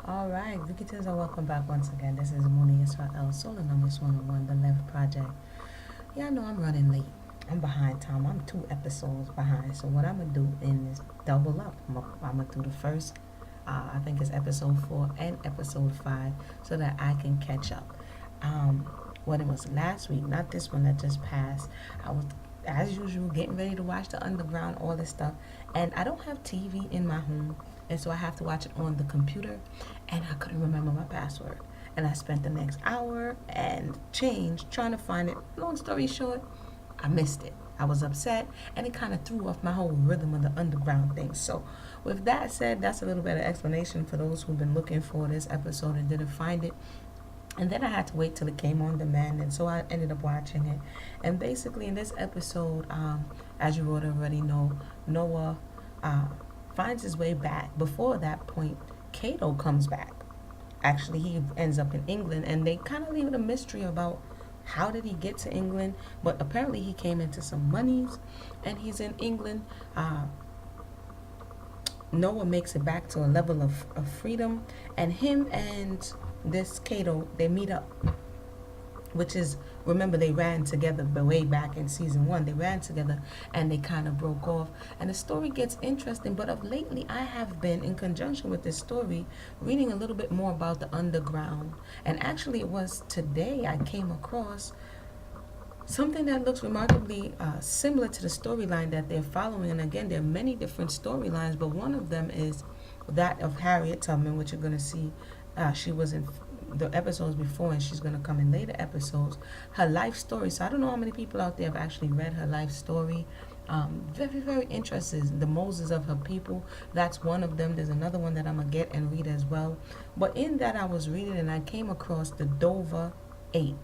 All right, Vicitors are welcome back once again. This is Mooney Israel, Soulonomics 101, The Left Project. Yeah, I know I'm running late. I'm behind time. I'm 2 episodes behind. So what I'm going to do is double up. I'm going to do the first, I think it's episode 4 and episode 5, so that I can catch up. Um, what it was last week, not this one that just passed. I was, as usual, getting ready to watch The Underground, all this stuff. And I don't have TV in my home, and so I have to watch it on the computer, and I couldn't remember my password. And I spent the next hour and change trying to find it. Long story short, I missed it. I was upset, and it kind of threw off my whole rhythm of the underground thing. So, with that said, that's a little bit of explanation for those who've been looking for this episode and didn't find it. And then I had to wait till it came on demand, and so I ended up watching it. And basically, in this episode, as you would already know, Noah uh, finds his way back. Before that point, Cato comes back. Actually, he ends up in England, and they kind of leave it a mystery about how did he get to England. But apparently, he came into some monies, and he's in England. Noah makes it back to a level of freedom, and him and this Cato, they meet up, which is, remember, they ran together way back in season 1. They ran together, and they kind of broke off, and the story gets interesting. But of lately, I have been, in conjunction with this story, reading a little bit more about the underground. And actually, it was today I came across something that looks remarkably similar to the storyline that they're following. And again, there are many different storylines, but one of them is that of Harriet Tubman, which you're going to see. She was in the episodes before, and she's going to come in later episodes. Her life story. So I don't know how many people out there have actually read her life story. Very, very interesting. The Moses of her people. That's one of them. There's another one that I'm going to get and read as well. But in that, I was reading, and I came across the Dover 8.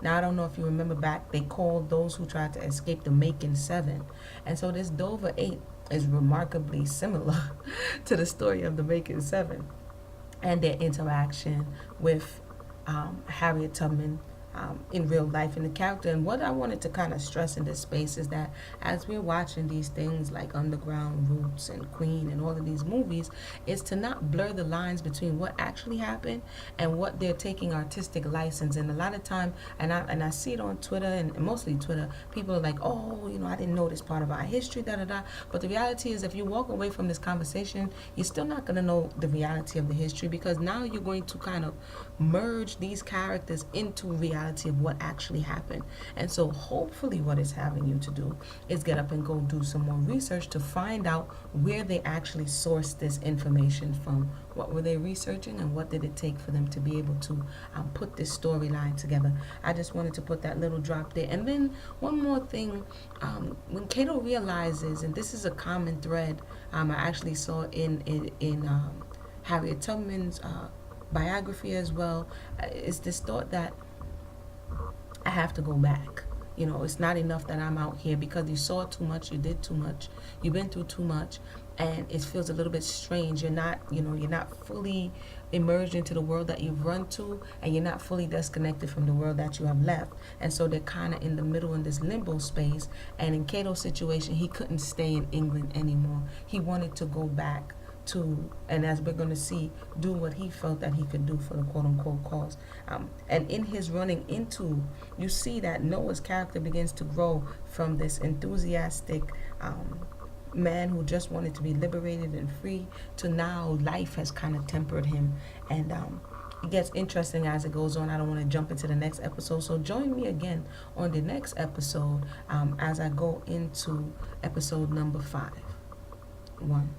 Now, I don't know if you remember back, they called those who tried to escape the Macon 7. And so this Dover 8 is remarkably similar to the story of the Macon 7 and their interaction with Harriet Tubman in real life in the character. And what I wanted to kind of stress in this space is that as we're watching these things like Underground, Roots, and Queen, and all of these movies, is to not blur the lines between what actually happened and what they're taking artistic license. And a lot of time, and I see it on Twitter, and mostly Twitter, people are like, oh, I didn't know this part of our history, da da da. But the reality is, if you walk away from this conversation, you're still not going to know the reality of the history, because now you're going to kind of merge these characters into reality of what actually happened. And so hopefully what it's having you to do is get up and go do some more research to find out where they actually sourced this information from. What were they researching, and what did it take for them to be able to put this storyline together? I just wanted to put that little drop there. And then one more thing, when Cato realizes, and this is a common thread, I actually saw in Harriet Tubman's biography as well, is this thought that I have to go back. It's not enough that I'm out here, because you saw too much, you did too much, you've been through too much, and it feels a little bit strange. You're not fully immersed into the world that you've run to, and you're not fully disconnected from the world that you have left. And so they're kind of in the middle, in this limbo space. And in Cato's situation, he couldn't stay in England anymore. He wanted to go back to, and as we're going to see, do what he felt that he could do for the quote-unquote cause. And in his running into, you see that Noah's character begins to grow from this enthusiastic man who just wanted to be liberated and free, to now life has kind of tempered him. And it gets interesting as it goes on. I don't want to jump into the next episode, so join me again on the next episode as I go into episode number 5. 1